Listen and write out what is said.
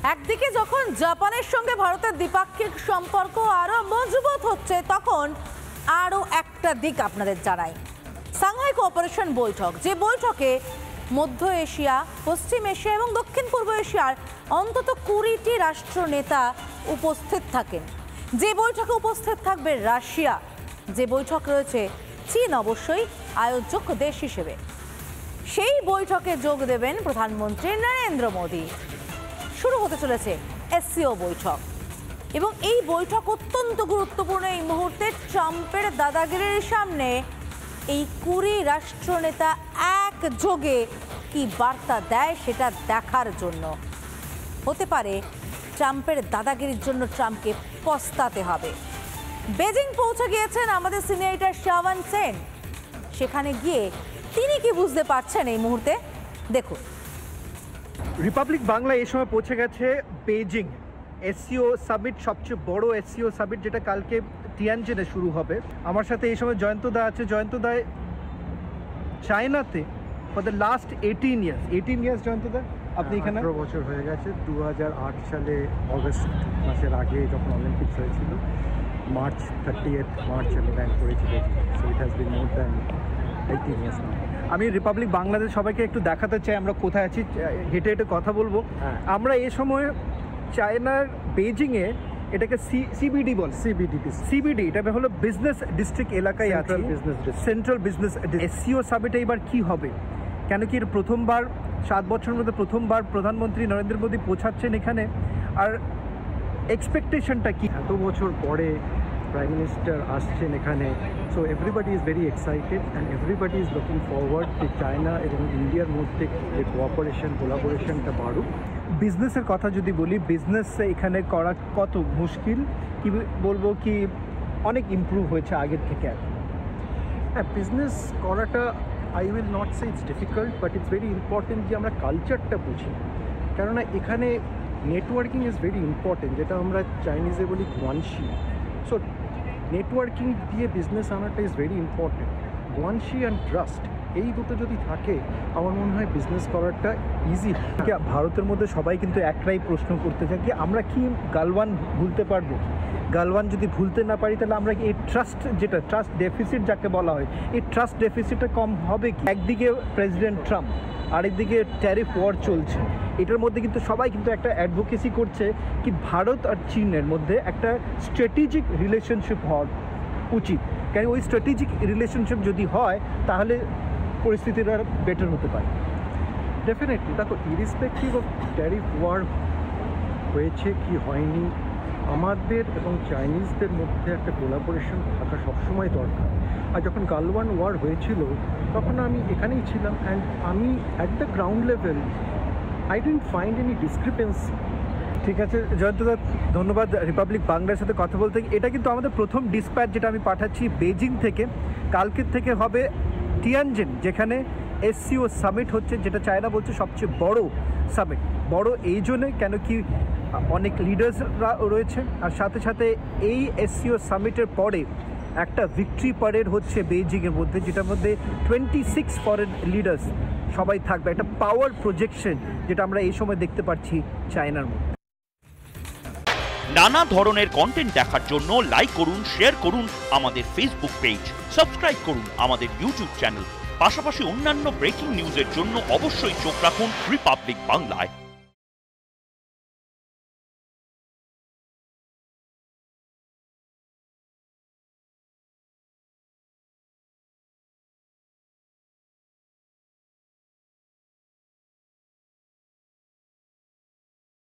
একদিকে যখন জাপানের সঙ্গে ভারতের দ্বিপাক্ষিক সম্পর্ক আরো মজবুত হচ্ছে, তখন আরো একটা দিক আপনাদের জানাই। সাংহাই কোঅপারেশন বৈঠক, যে বৈঠকে মধ্য এশিয়া, পশ্চিম এশিয়া এবং দক্ষিণ পূর্ব এশিয়ার অন্তত 20টি রাষ্ট্র নেতা উপস্থিত থাকেন, যে বৈঠকে উপস্থিত থাকবে রাশিয়া, যে বৈঠক রয়েছে চীন অবশ্যই আয়োজক দেশ হিসেবে। সেই বৈঠকে যোগ দেবেন প্রধানমন্ত্রী নরেন্দ্র মোদী। শুরু হতে চলেছে এসসিও বৈঠক এবং এই বৈঠক অত্যন্ত গুরুত্বপূর্ণ। এই মুহূর্তে ট্রাম্পের দাদাগিরির সামনে এই 20 রাষ্ট্রনেতা একযোগে কি বার্তা দেয় সেটা দেখার জন্য। হতে পারে ট্রাম্পের দাদাগিরির জন্য ট্রাম্পকে পস্তাতে হবে। বেজিং পৌঁছে গিয়েছেন আমাদের সিনিয়র এডিটর শ্রাবণ সেন। সেখানে গিয়ে তিনি কি বুঝতে পারছেন এই মুহূর্তে, দেখুন। রিপাবলিক বাংলা এই সময় পৌঁছে গেছে বেজিং এসসিও সামিট, সবচেয়ে বড় এসসিও সামিট, যেটা কালকে তিয়ানজিনে শুরু হবে। আমার সাথে এই সময় জয়ন্ত দা আছে। জয়ন্ত দা, চায়নাতে for the last 18 years Jayanta দা আপনি এখানে 18 বছর হয়ে গেছে। 2008 সালে অগস্ট মাসের আগে যখন অলিম্পিক্স হয়েছিল, মার্চ 30 মার্চ আমি ল্যান্ড করেছি। So it has been more than 18 years now. আমি রিপাবলিক বাংলাদেশ সবাইকে একটু দেখাতে চাই আমরা কোথায় আছি, হেঁটে হেঁটে কথা বলবো। আমরা এই সময় চায়নার বেজিংয়ে, এটাকে সিবিডি বল, সিবিডি এটা হলো বিজনেস ডিস্ট্রিক্ট এলাকায় আছে, সেন্ট্রাল বিজনেস। এসসিও সামিটে এবার কি হবে, কেন কি প্রথমবার 7 বছরের মধ্যে প্রথমবার প্রধানমন্ত্রী নরেন্দ্র মোদী পৌঁছাচ্ছেন এখানে, আর এক্সপেকটেশনটা কি? এত বছর পরে প্রাইম মিনিস্টার আসছেন এখানে, so everybody is very excited and everybody is looking forward যে চায়না এবং ইন্ডিয়ার মধ্যে যে কোলাবোরেশনটা বাড়ুক। বিজনেসের কথা যদি বলি, বিজনেস এখানে করা কত মুশকিল, কি বলবো, কি অনেক ইমপ্রুভ হয়েছে আগের থেকে। হ্যাঁ, বিজনেস করাটা I will not say it's difficult, but it's very important যে আমরা কালচারটা বুঝি। কেননা এখানে নেটওয়ার্কিং ইজ ভেরি ইম্পর্টেন্ট, যেটা আমরা চাইনিজে বলি গুয়ানশি। সো নেটওয়ার্কিং দিয়ে বিজনেস আনাটা is very important. Guanxi and trust, এই দুটো যদি থাকে আমার মনে হয় বিজনেস করাটা ইজি। ভারতের মধ্যে সবাই কিন্তু একটাই প্রশ্ন করতে চায় কি আমরা কি গালওয়ান ভুলতে পারবো? গালওয়ান যদি ভুলতে না পারি তাহলে আমরা এই ট্রাস্ট, যেটা ট্রাস্ট ডেফিসিট যাকে বলা হয়, এই ট্রাস্ট ডেফিসিটটা কম হবে কি? একদিকে প্রেসিডেন্ট ট্রাম্প, আরেকদিকে ট্যারিফ ওয়ার চলছে। এটার মধ্যে কিন্তু সবাই কিন্তু একটা অ্যাডভোকেসি করছে কি ভারত আর চীনের মধ্যে একটা স্ট্র্যাটেজিক রিলেশনশিপ হওয়া উচিত। কেন ওই স্ট্র্যাটেজিক রিলেশনশিপ যদি হয় তাহলে পরিস্থিতিটা বেটার হতে পারে। ডেফিনেটলি দেখো, ইরিসপেক্টিভ অফ ট্যারিফ ওয়ার হয়েছে কি হয়নি, আমাদের এবং চাইনিজদের মধ্যে একটা কোলাবোরেশন থাকা সবসময় দরকার। আর যখন গালওয়ান ওয়ার হয়েছিল তখন আমি এখানেই ছিলাম, অ্যান্ড আমি at the ground level I didn't find any discrepancy. ঠিক আছে জয়ন্তদা, ধন্যবাদ রিপাবলিক বাংলার সাথে কথা বলতে। এটা কিন্তু আমাদের প্রথম ডিসপ্যাচ যেটা আমি পাঠাচ্ছি বেজিং থেকে। কালকের থেকে হবে তিয়ানজিন, যেখানে এসসিও সামিট হচ্ছে, যেটা চায়না বলছে সবচেয়ে বড় সামিট। বড় এই জন্যে কেন কি অনেক লিডার্সরা রয়েছে, আর সাথে সাথে এই এসসিও সামিটের পরে একটা ভিক্টরি প্যারেড হচ্ছে বেজিংয়ের মধ্যে, যেটার মধ্যে 26 ফরেন লিডার্স সবাই থাকবে। একটা পাওয়ার প্রজেকশন যেটা আমরা এই সময় দেখতে পাচ্ছি চায়নার মধ্যে। নানা ধরনের কন্টেন্ট দেখার জন্য লাইক করুন, শেয়ার করুন আমাদের ফেসবুক পেজ, সাবস্ক্রাইব করুন আমাদের ইউটিউব চ্যানেল। পাশাপাশি অন্যান্য ব্রেকিং নিউজের জন্য অবশ্যই চোখ রাখুন রিপাবলিক বাংলায়।